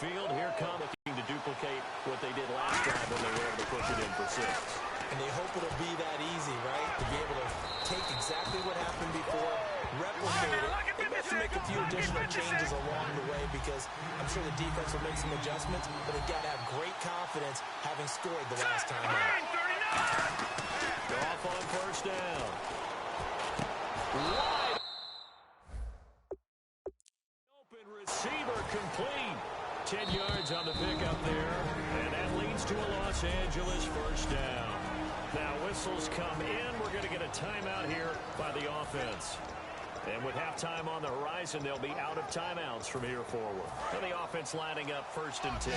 field. Here come looking to duplicate what they did last time when they were able to push it in for 6. And they hope it'll be that easy, right? To be able to take exactly what happened before, replicate it. They may have to make a few additional changes along the way because I'm sure the defense will make some adjustments, but they've got to have great confidence having scored the last time out. They're off on first down. Wide open receiver complete. 10 yards on the pickup there, and that leads to a Los Angeles first down. Now whistles come in. We're going to get a timeout here by the offense. And with halftime on the horizon, they'll be out of timeouts from here forward. And the offense lining up 1st and 10.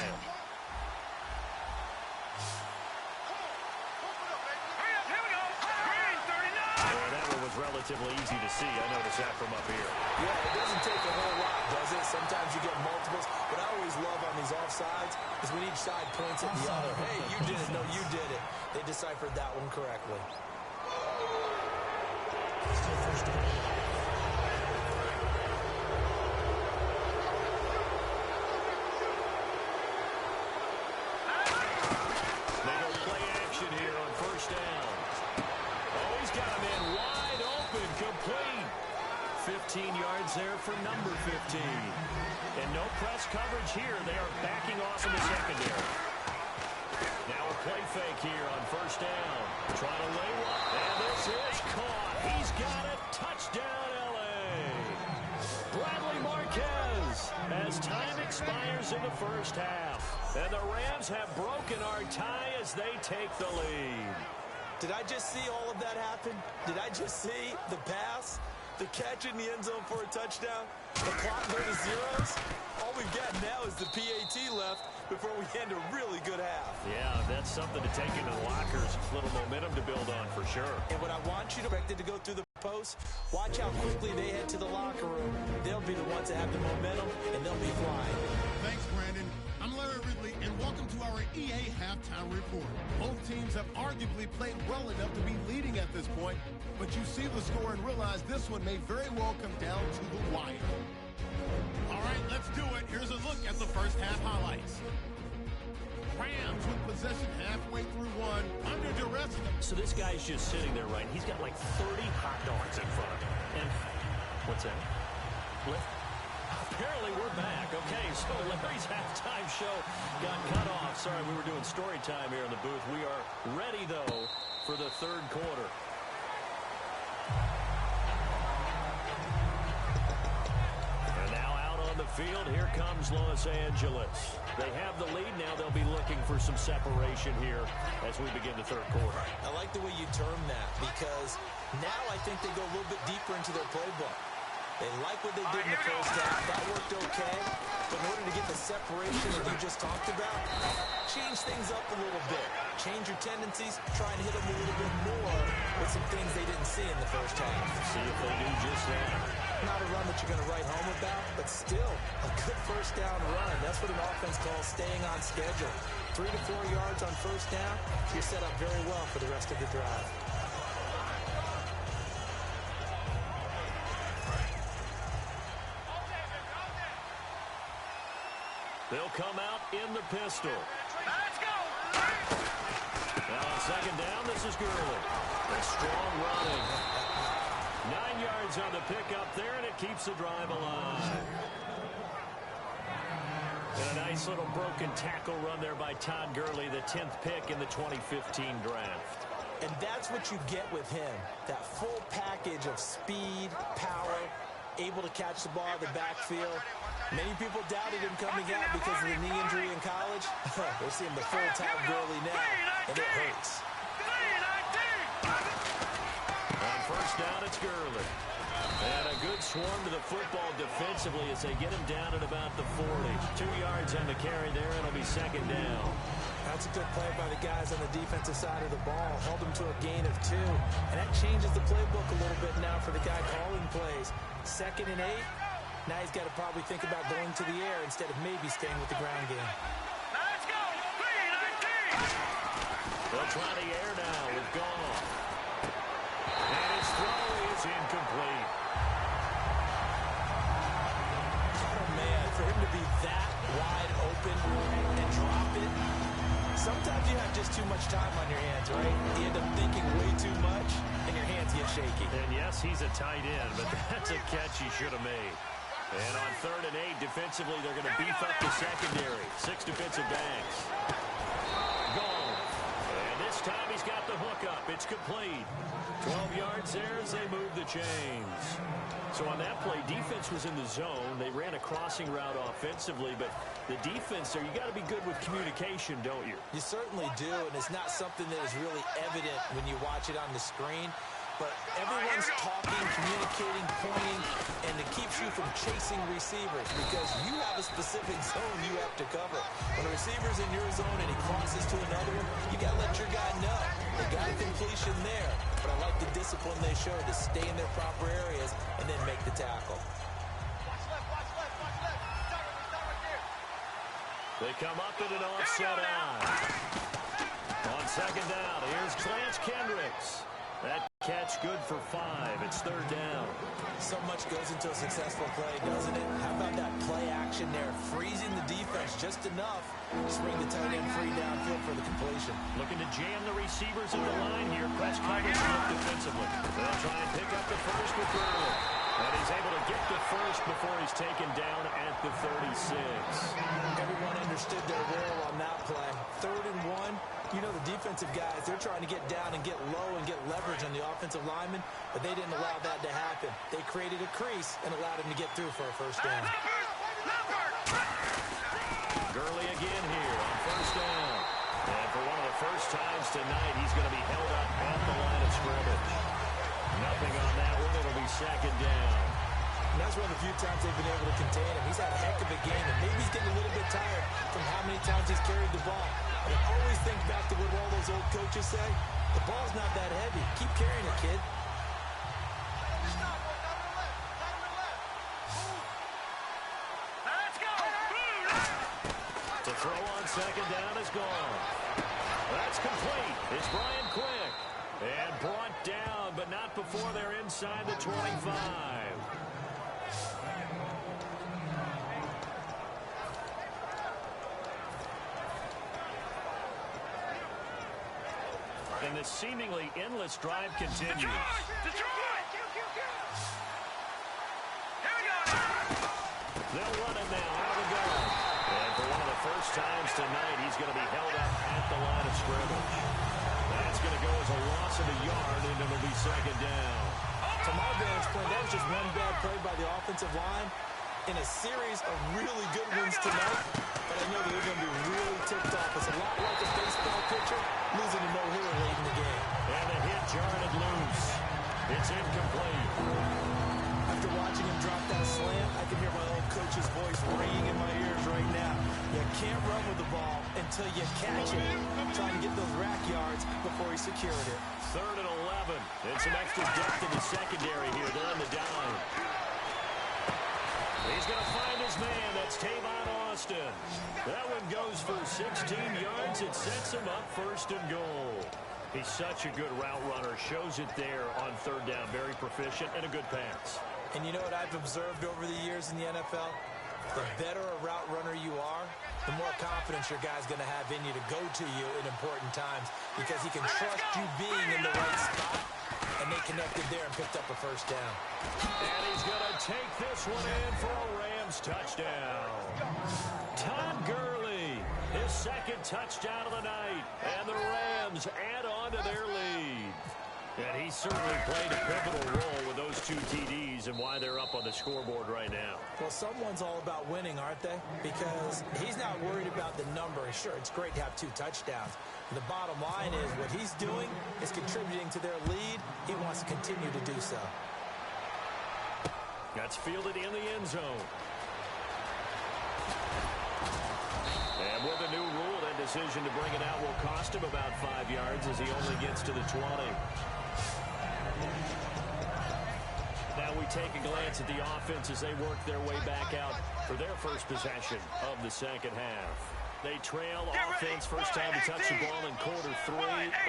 Relatively easy to see. I notice that from up here. Yeah, it doesn't take a whole lot, does it? Sometimes you get multiples. What I always love on these offsides is when each side points at the other. Hey, you did it. No, you did it. They deciphered that one correctly. Still first down. They go play action here on first down. Oh, he's got him in wide. Complete. 15 yards there for number 15. And no press coverage here. They are backing off in the secondary. Now a play fake here on first down. Trying to lay one. And this is caught. He's got it. Touchdown, L.A. Bradley Marquez as time expires in the first half. And the Rams have broken our tie as they take the lead. Did I just see all of that happen? Did I just see the pass, the catch in the end zone for a touchdown, the clock go to zeros? All we've got now is the PAT left before we end a really good half. Yeah, that's something to take into the lockers. A little momentum to build on for sure. And what I want you to expect it to go through the post, watch how quickly they head to the locker room. They'll be the ones that have the momentum, and they'll be flying. Thanks, Brandon. I'm Larry Ridley, and welcome to our EA Halftime Report. Both teams have arguably played well enough to be leading at this point, but you see the score and realize this one may very well come down to the wire. All right, let's do it. Here's a look at the first half highlights. Rams with possession halfway through one, under duress. So this guy's just sitting there, right? He's got like 30 hot dogs in front of him. And what's that? Apparently we're back. Okay, so Larry's halftime show got cut off. Sorry, we were doing story time here in the booth. We are ready, though, for the third quarter. And now out on the field, here comes Los Angeles. They have the lead now. They'll be looking for some separation here as we begin the third quarter. I like the way you term that because now I think they go a little bit deeper into their playbook. They like what they did in the first half. That worked okay. But in order to get the separation that you just talked about, change things up a little bit. Change your tendencies. Try and hit them a little bit more with some things they didn't see in the first half. See if they do just that. Not a run that you're going to write home about, but still a good first down run. That's what an offense calls staying on schedule. 3 to 4 yards on first down. You're set up very well for the rest of the drive. They'll come out in the pistol. Let's go! Now on second down, this is Gurley. A strong running. 9 yards on the pickup there, and it keeps the drive alive. And a nice little broken tackle run there by Todd Gurley, the 10th pick in the 2015 draft. And that's what you get with him, that full package of speed, power, able to catch the ball in the backfield. Many people doubted him coming out because of the knee injury in college. We're seeing the full Todd Gurley now, and it hurts. On first down, it's Gurley. And a good swarm to the football defensively as they get him down at about the 40. 2 yards on the carry there, and it'll be second down. That's a good play by the guys on the defensive side of the ball. Held them to a gain of 2. And that changes the playbook a little bit now for the guy calling plays. 2nd and 8. Now he's got to probably think about going to the air instead of maybe staying with the ground game. Let's go! They'll try the air now with Goff. And his throw is incomplete. Oh, man, for him to to be that wide open and drop it, sometimes you have just too much time on your hands, right? You end up thinking way too much, and your hands get shaky. And yes, he's a tight end, but that's a catch he should have made. And on 3rd and 8, defensively, they're going to beef up the secondary. 6 defensive backs. Gone. And this time he's got the hook up. It's complete. 12 yards there as they move the chains. So on that play, defense was in the zone. They ran a crossing route offensively, but the defense there, you got to be good with communication, don't you? You certainly do, and it's not something that is really evident when you watch it on the screen. But everyone's talking, communicating, pointing, and it keeps you from chasing receivers because you have a specific zone you have to cover. When a receiver's in your zone and he crosses to another one, you got to let your guy know. They got a completion there, but I like the discipline they show to stay in their proper areas and then make the tackle. They come up in an offset out. On 2nd down, here's Clarence Kendricks. That catch good for 5. It's 3rd down. So much goes into a successful play, doesn't it? How about that play action there? Freezing the defense just enough to bring the tight end free downfield for the completion. Looking to jam the receivers in the line here. Press coverage defensively. They'll try and pick up the first with Gurley. And he's able to get the first before he's taken down at the 36. Everyone understood their role on that play. 3rd and 1. You know, the defensive guys, they're trying to get down and get low and get leverage on the offensive lineman, but they didn't allow that to happen. They created a crease and allowed him to get through for a first down. Gurley again here on 1st down. And for one of the first times tonight, he's going to be held up at the line of scrimmage. Nothing on that one. It'll be 2nd down. And that's one of the few times they've been able to contain him. He's had a heck of a game, and maybe he's getting a little bit tired from how many times he's carried the ball. And I always think back to what all those old coaches say. The ball's not that heavy. Keep carrying it, kid. To throw on 2nd down is gone. That's complete. It's Brian Quick. And brought down, but not before they're inside the 25. And the seemingly endless drive continues. Detroit! Here we go! They'll run it now out of the gun. And for one of the first times tonight, he's going to be held up at the line of scrimmage. That's going to go as a loss of a yard, and it'll be 2nd down. From our vantage point, that was just one bad play by the offensive line in a series of really good ones tonight. But I know that they're going to be really ticked off. It's a lot like a baseball pitcher losing a no-hitter late in the game. And the hit jarred it loose. It's incomplete. After watching him drop that slam, I can hear my old coach's voice ringing in my ears right now. You can't run with the ball until you catch it. Trying to get those rack yards before he secured it. 3rd and 11. And some extra depth in the secondary here. They're in the dime. He's going to find his man. That's Tavon Austin. That one goes for 16 yards. It sets him up 1st and goal. He's such a good route runner. Shows it there on 3rd down. Very proficient and a good pass. And you know what I've observed over the years in the NFL? The better a route runner you are, the more confidence your guy's going to have in you to go to you in important times because he can trust you being in the right spot, and they connected there and picked up a first down. And he's going to take this one in for a Rams touchdown. Todd Gurley, his 2nd touchdown of the night, and the Rams add on to their lead. And he certainly played a pivotal role with those 2 TDs and why they're up on the scoreboard right now. Well, someone's all about winning, aren't they? Because he's not worried about the number. Sure, it's great to have 2 touchdowns. The bottom line is what he's doing is contributing to their lead. He wants to continue to do so. That's fielded in the end zone. And with a new rule, that decision to bring it out will cost him about 5 yards as he only gets to the 20. Now we take a glance at the offense as they work their way back out for their first possession of the 2nd half. They trail offense, first time to touch the ball in quarter 3,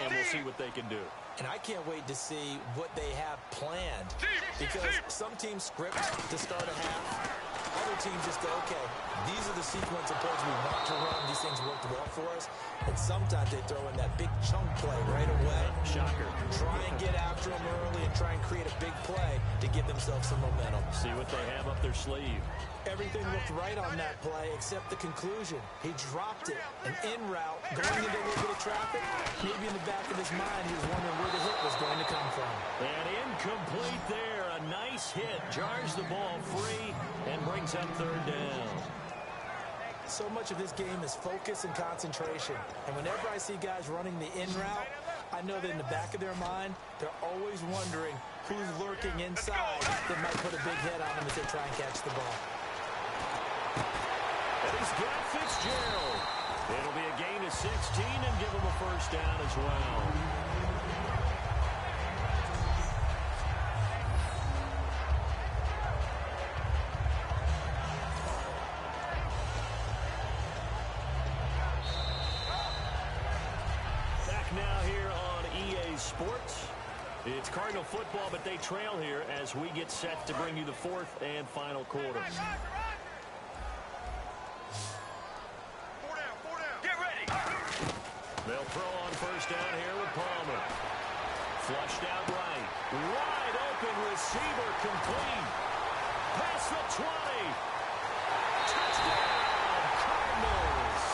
and we'll see what they can do. And I can't wait to see what they have planned because some teams script to start a half. Other teams just go, okay, these are the sequence of plays we want to run. These things worked well for us. And sometimes they throw in that big chunk play right away. Shocker. Try and get after them early and try and create a big play to give themselves some momentum. See what they have up their sleeve. Everything looked right on that play except the conclusion. He dropped it, an in route, going into a little bit of traffic. Maybe in the back of his mind, he was wondering where the hit was going to come from. And incomplete there. A nice hit. Jars the ball free and brings up third down. So much of this game is focus and concentration. And whenever I see guys running the in route, I know that in the back of their mind, they're always wondering who's lurking inside that might put a big hit on them as they try and catch the ball. And he's got Fitzgerald. It'll be a gain of 16 and give him a first down as well. Back now here on EA Sports. It's Cardinal football, but they trail here as we get set to bring you the fourth and final quarter. They'll throw on first down here with Palmer. Flushed out right. Wide open receiver complete. Past the 20. Touchdown, Cardinals.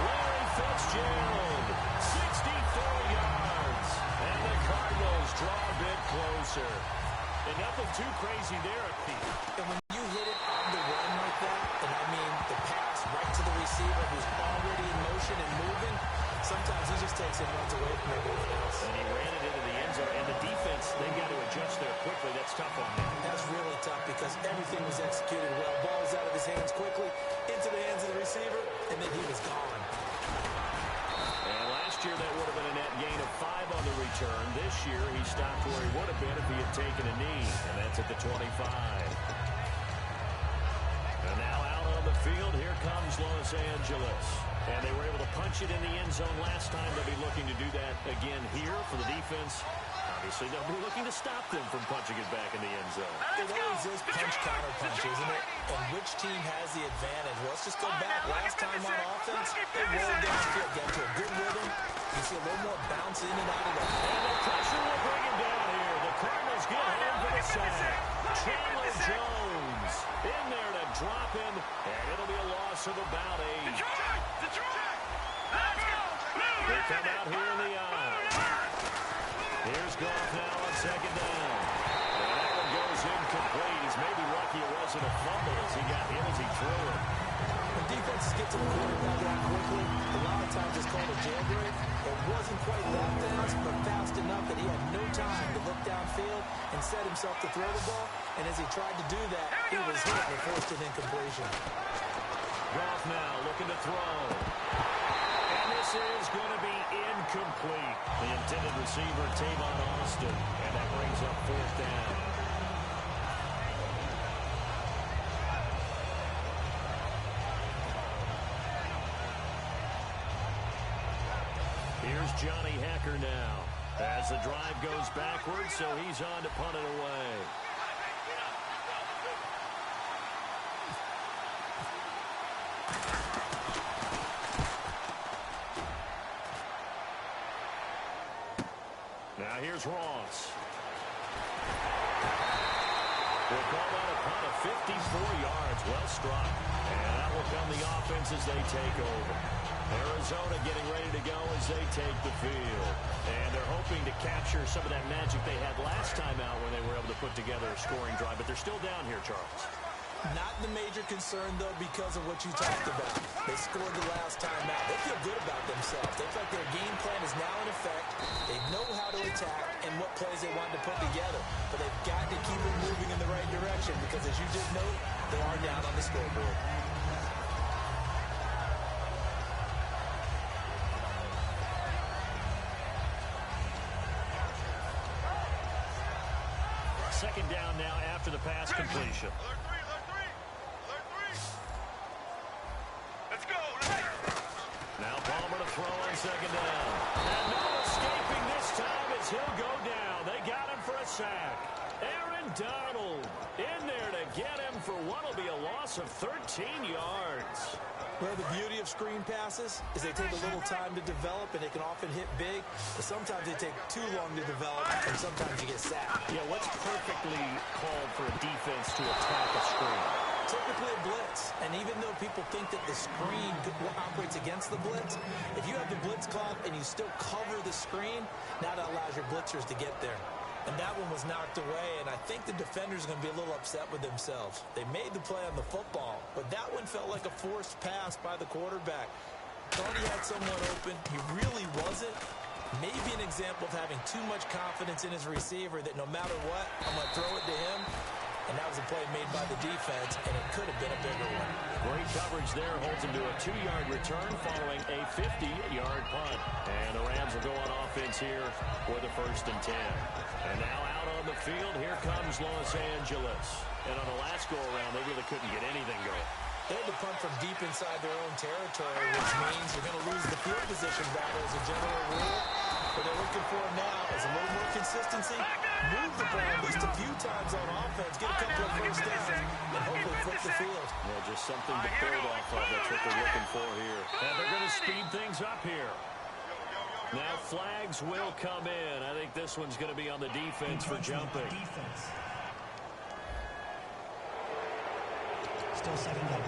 Larry Fitzgerald, 64 yards. And the Cardinals draw a bit closer. And nothing too crazy there, Pete. And when you hit it on the run like that, and I mean the pass right to the receiver who's already in motion and moving, sometimes he just takes it and runs away from everyone else. And he ran it into the end zone. And the defense, they've got to adjust there quickly. That's tough on them. That's really tough because everything was executed well. Ball was out of his hands quickly, into the hands of the receiver, and then he was gone. And last year, that would have been a net gain of 5 on the return. This year, he stopped where he would have been if he had taken a knee. And that's at the 25. And now out on the field, here comes Los Angeles. And they were able to punch it in the end zone last time. They'll be looking to do that again here for the defense. Obviously, they'll be looking to stop them from punching it back in the end zone. It always is punch-counter-punch, isn't it? And which team has the advantage? Well, let's just go back. Last time on offense, they rolled downfield, got to a good rhythm. You see a little more bounce in and out of the And the pressure will bring him down here. The Cardinals get home for the sack. Chandler Jones in there to drop him, and it'll be a loss of about 8. They come out here in the eye. Here's Goff now on second down. And that one goes incomplete. He's maybe lucky it wasn't a fumble as he got hit as he threw it. When defenses get to the quarterback that quickly, a lot of times it's called a jailbreak. It wasn't quite that fast, but fast enough that he had no time to look downfield and set himself to throw the ball. And as he tried to do that, he was hit and forced an incompletion. Goff now looking to throw. And this is going to be incomplete. The intended receiver, Tavon Austin. And that brings up fourth down. Here's Johnny Hecker now. As the drive goes backwards, so he's on to punt it away. Now here's Ross. We'll call that a punt of 54 yards. Well struck. And that will come the offense as they take over. Arizona getting ready to go as they take the field. And they're hoping to capture some of that magic they had last time out when they were able to put together a scoring drive. But they're still down here, Charles. Not the major concern, though, because of what you talked about. They scored the last time out. They feel good about themselves. They feel like their game plan is now in effect. They know how to attack and what plays they want to put together. But they've got to keep it moving in the right direction because, as you did note, they are down on the scoreboard. Second down now after the pass completion. Let's go. Now Palmer to throw on second down. And no escaping this time as he'll go down. They got him for a sack. Aaron Donald in there to get him for what will be a loss of 13 yards. Well, the beauty of screen passes is they take a little time to develop, and they can often hit big, but sometimes they take too long to develop, and sometimes you get sacked. Yeah, what's perfectly called for a defense to attack a screen? Typically a blitz, and even though people think that the screen operates against the blitz, if you have the blitz called and you still cover the screen, now that allows your blitzers to get there. And that one was knocked away, and I think the defenders are going to be a little upset with themselves. They made the play on the football, but that one felt like a forced pass by the quarterback. Thought he had someone open. He really wasn't. Maybe an example of having too much confidence in his receiver that no matter what, I'm going to throw it to him. And that was a play made by the defense, and it could have been a bigger one. Great coverage there. Holds him to a 2-yard return following a 50-yard punt. And the Rams will go on offense here for the 1st and 10. And now out on the field, here comes Los Angeles. And on the last go-around, they really couldn't get anything going. They had to punt from deep inside their own territory, which means you're going to lose the field position battle as a general rule. What they're looking for now is a little more consistency, move the ball at least a few times on offense, get a couple of first downs, and hopefully flip the field. Well, just something to build off of. That's what they're looking for here. And they're going to speed things up here. Now flags will come in. I think this one's going to be on the defense for jumping. Still 2nd down.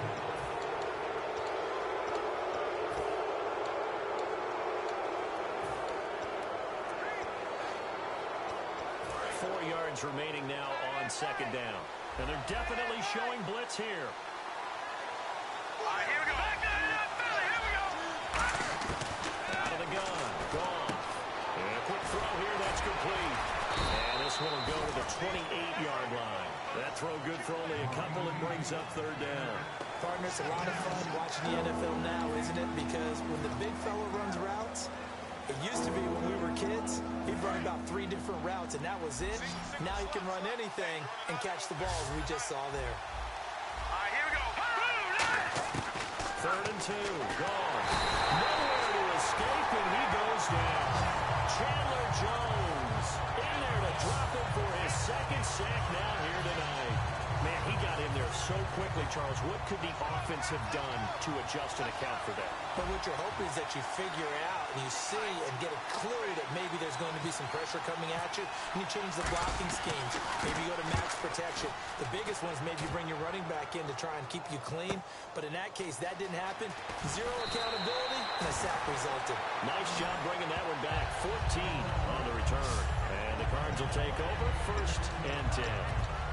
Remaining now on 2nd down. And they're definitely showing blitz here. All right, here we go. Back down, here we go. Out of the gun. Gone. And a quick throw here. That's complete. And this one will go to the 28-yard line. That throw good for only a couple. It brings up 3rd down. Partner, it's a lot of fun watching the NFL now, isn't it? Because when the big fella runs routes, it used to be when we were kids, he'd run about 3 different routes, and that was it. Now he can run anything and catch the balls we just saw there. All right, here we go. 3rd and 2. Gone. Nowhere to escape, and he goes down. Chandler Jones in there to drop him for his 2nd sack now here tonight. Man, he got in there so quickly, Charles. What could the offense have done to adjust and account for that? But what you're hoping is that you figure out and you see and get a clue that maybe there's going to be some pressure coming at you, and you change the blocking schemes. Maybe you go to max protection. The biggest one is maybe you bring your running back in to try and keep you clean. But in that case, that didn't happen. 0 accountability, and a sack resulted. Nice job bringing that one back. 14 on the return. And the Cards will take over 1st and 10.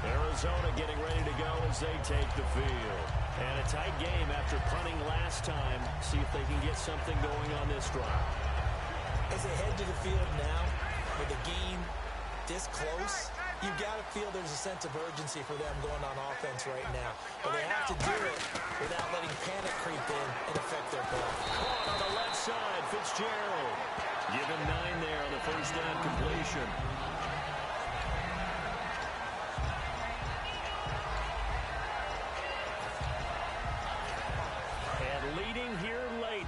Arizona getting ready to go as they take the field. And a tight game after punting last time. See if they can get something going on this drive. As they head to the field now, with the game this close, you've got to feel there's a sense of urgency for them going on offense right now. But they have to do it without letting panic creep in and affect their play. On the left side, Fitzgerald. Given 9 there on the 1st down completion.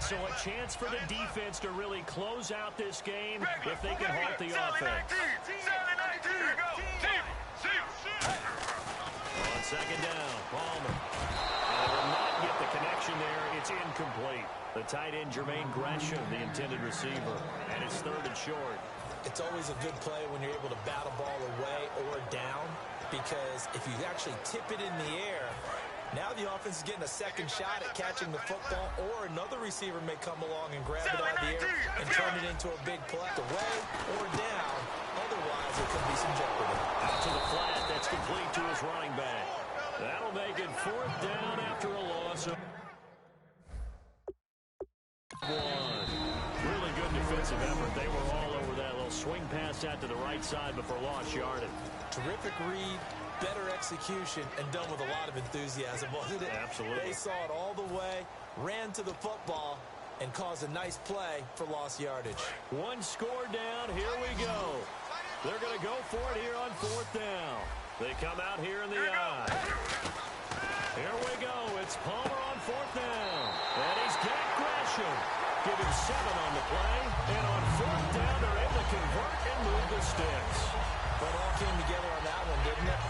So a chance for the defense to really close out this game if they can halt the offense. On 2nd down, Palmer. And will not get the connection there. It's incomplete. The tight end, Jermaine Gresham, the intended receiver. And it's 3rd and short. It's always a good play when you're able to bat a ball away or down, because if you actually tip it in the air, now the offense is getting a 2nd shot at catching the football, or another receiver may come along and grab it out of the air and turn it into a big play. Away or down, otherwise there could be some jeopardy. Out to the flat, that's complete to his running back. That'll make it 4th down after a loss of 1. Really good defensive effort. They were all over that little swing pass out to the right side before lost yardage. Terrific read. Better execution, and done with a lot of enthusiasm, wasn't it? Absolutely. They saw it all the way, ran to the football, and caused a nice play for lost yardage. 1 score down. Here we go. They're going to go for it here on 4th down. They come out here in the eye. Here we go. It's Palmer on 4th down. And he's got Gresham. give him 7 on the play. And on 4th down, they're able to convert and move the sticks. But it all came together on that one, didn't it?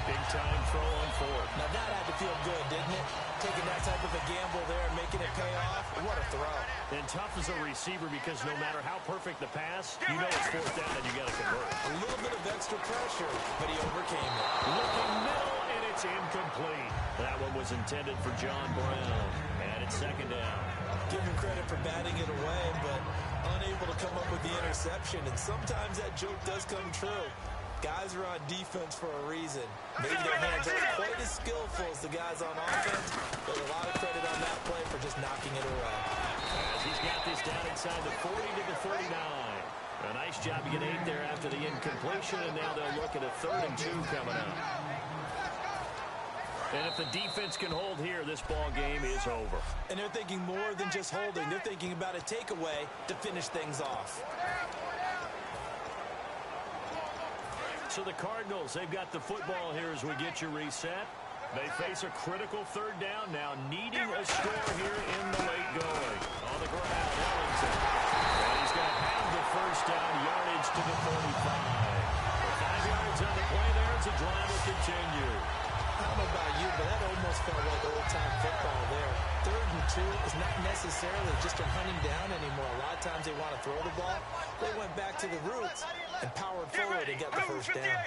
Big-time throw on 4th. Now, that had to feel good, didn't it? Taking that type of a gamble there and making it pay off. What a throw. And tough as a receiver because no matter how perfect the pass, you know it's 4th down and you got to convert. A little bit of extra pressure, but he overcame it. Looking middle, and it's incomplete. That one was intended for John Brown. And it's 2nd down. Give him credit for batting it away, but unable to come up with the interception. And sometimes that joke does come true. Guys are on defense for a reason. Maybe their hands aren't quite as skillful as the guys on offense, but a lot of credit on that play for just knocking it away. As he's got this down inside the 40 to the 49. A nice job to get 8 there after the incompletion, and now they'll look at a 3rd and 2 coming up. And if the defense can hold here, this ball game is over. And they're thinking more than just holding. They're thinking about a takeaway to finish things off. So the Cardinals, they've got the football here as we get you reset. They face a critical 3rd down now, needing a score here in the late going. On the ground, Ellington. And he's got half the 1st down, yardage to the 45. 5 yards on the play there as the drive will continue. I don't know about you, but that almost felt like old-time football there. 3rd and 2 is not necessarily just a hunting down anymore. A lot of times they want to throw the ball. They went back to the roots and powered forward and got the 1st down.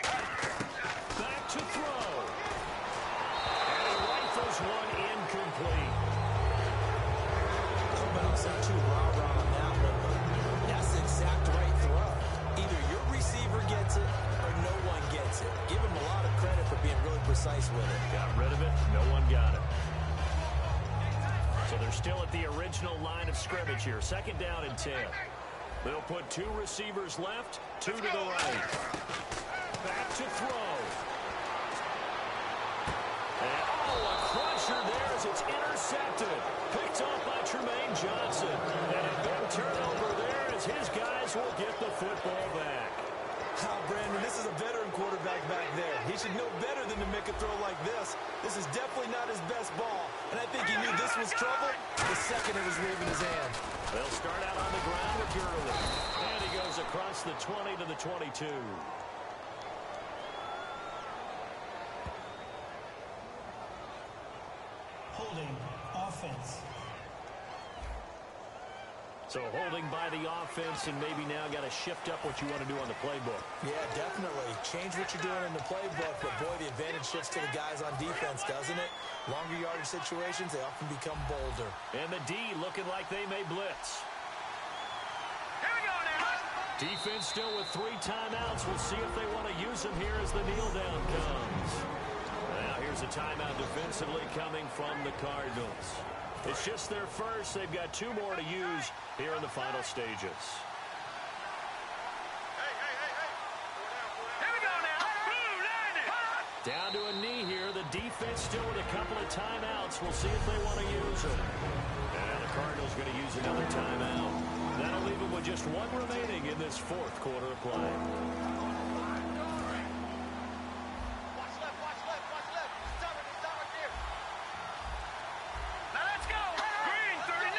Back to throw. And he rifles one incomplete. I hope I don't sound too rah-rah on that one, but that's the exact right throw. Either your receiver gets it or no one gets it. Give him a lot of credit for being really precise with it. Got rid of it. No one got it. So they're still at the original line of scrimmage here. 2nd down and 10. They'll put 2 receivers left, 2 to the right. Back to throw. And a crusher there as it's intercepted. Picked off by Tremaine Johnson. And a big turnover there as his guys will get the football back. Brandon, this is a veteran quarterback back there. He should know better than to make a throw like this. This is definitely not his best ball, and I think he knew this was trouble the second it was leaving his hand. They'll start out on the ground with Gurley. And he goes across the 20 to the 22. Holding offense. So holding by the offense, and maybe now got to shift up what you want to do on the playbook. Yeah, definitely. Change what you're doing in the playbook, but boy, the advantage shifts to the guys on defense, doesn't it? Longer yardage situations, they often become bolder. And the D looking like they may blitz. Here we go now. Defense still with 3 timeouts. We'll see if they want to use them here as the kneel down comes. Now here's a timeout defensively coming from the Cardinals. It's just their first. They've got 2 more to use here in the final stages. Here we go now. Blue, Down to a knee here. The defense still with a couple of timeouts. We'll see if they want to use them. And the Cardinals going to use another timeout. That'll leave them with just 1 remaining in this 4th quarter of play.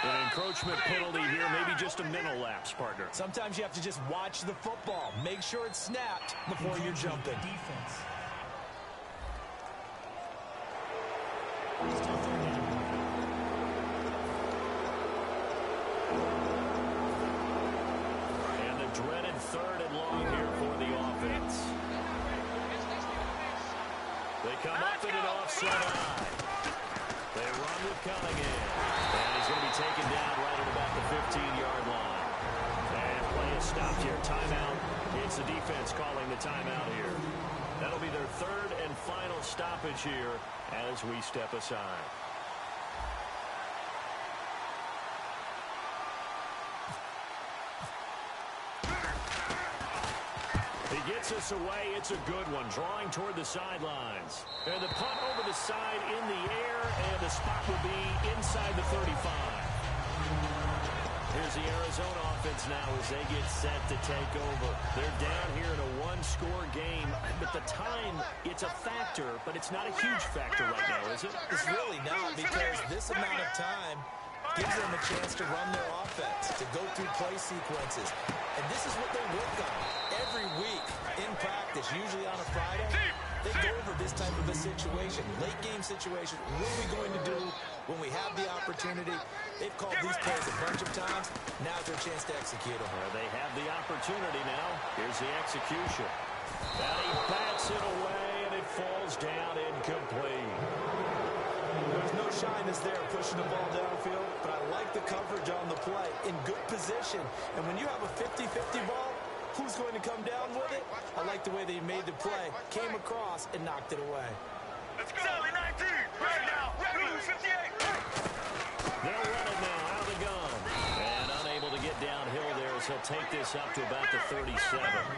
An encroachment penalty here, maybe just a mental lapse, partner. Sometimes you have to just watch the football. Make sure it's snapped before you're jumping. Defense. And the dreaded 3rd and long here for the offense. They come up in an offside eye. They run with Cunningham. And he's going to be taken down right at about the 15-yard line. And play is stopped here. Timeout. It's the defense calling the timeout here. That'll be their 3rd and final stoppage here as we step aside. He gets us away. It's a good one. Drawing toward the sidelines. And the punt over the side in the air, and the spot will be inside the 35. Here's the Arizona offense now as they get set to take over. They're down here in a 1-score game. But the time, it's a factor, but it's not a huge factor right now, is it? It's really not, because this amount of time gives them a chance to run their offense, to go through play sequences. And this is what they work on every week in practice, usually on a Friday. They go over this type of a situation, late game situation. What are we going to do when we have the opportunity? They've called these plays a bunch of times. Now's their chance to execute them. Well, they have the opportunity now. Here's the execution. And he bats it away, and it falls down incomplete. There's no shyness there pushing the ball downfield, but I like the coverage on the play. In good position. And when you have a 50-50 ball, who's going to come down with it? I like the way they made the play, came across, and knocked it away. Let's go. Sally 19. Right now. Blue 58. They'll run it now out of the gun. And unable to get downhill there as he'll take this up to about the 37.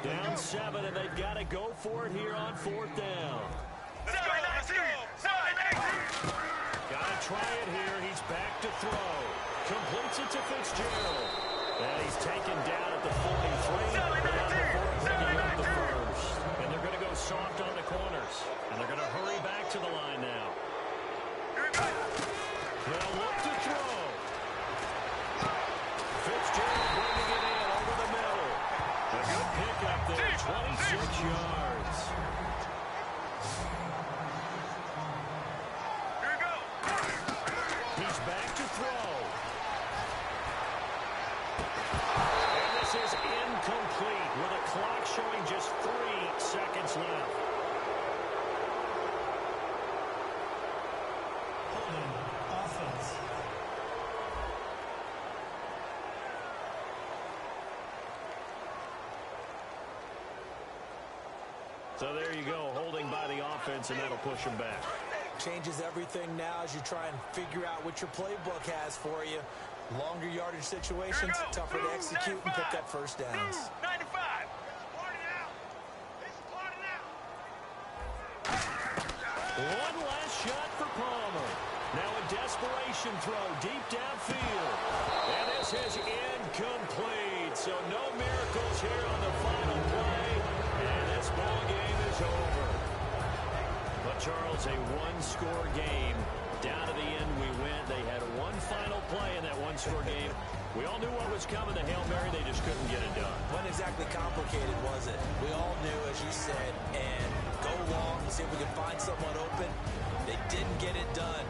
Down 7, and they've got to go for it here on 4th down. Sally 19. Sally 19. Got to try it here. He's back to throw. Completes it to Fitzgerald. And he's taken down at the 43. Bringing up the first. And they're going to go soft on the corners. And they're going to hurry back to the line now. They'll look to throw. Fitzgerald bringing it in over the middle. A good pickup there, 26 yards. Here we go. He's back to throw. And this is incomplete with a clock showing just 3 seconds left. Holding offense. So there you go, holding by the offense, and that'll push him back. Changes everything now as you try and figure out what your playbook has for you. Longer yardage situations, tougher to execute and pick up first downs. 95. One last shot for Palmer. Now a desperation throw deep downfield. And this is incomplete. So no miracles here on the final play. And this ball game is over. But Charles, a one-score game. Down to the end we went. They had one final play in that one-score game. We all knew what was coming. The Hail Mary, they just couldn't get it done. Wasn't exactly complicated, was it? We all knew, as you said, and go long and see if we can find someone open. They didn't get it done.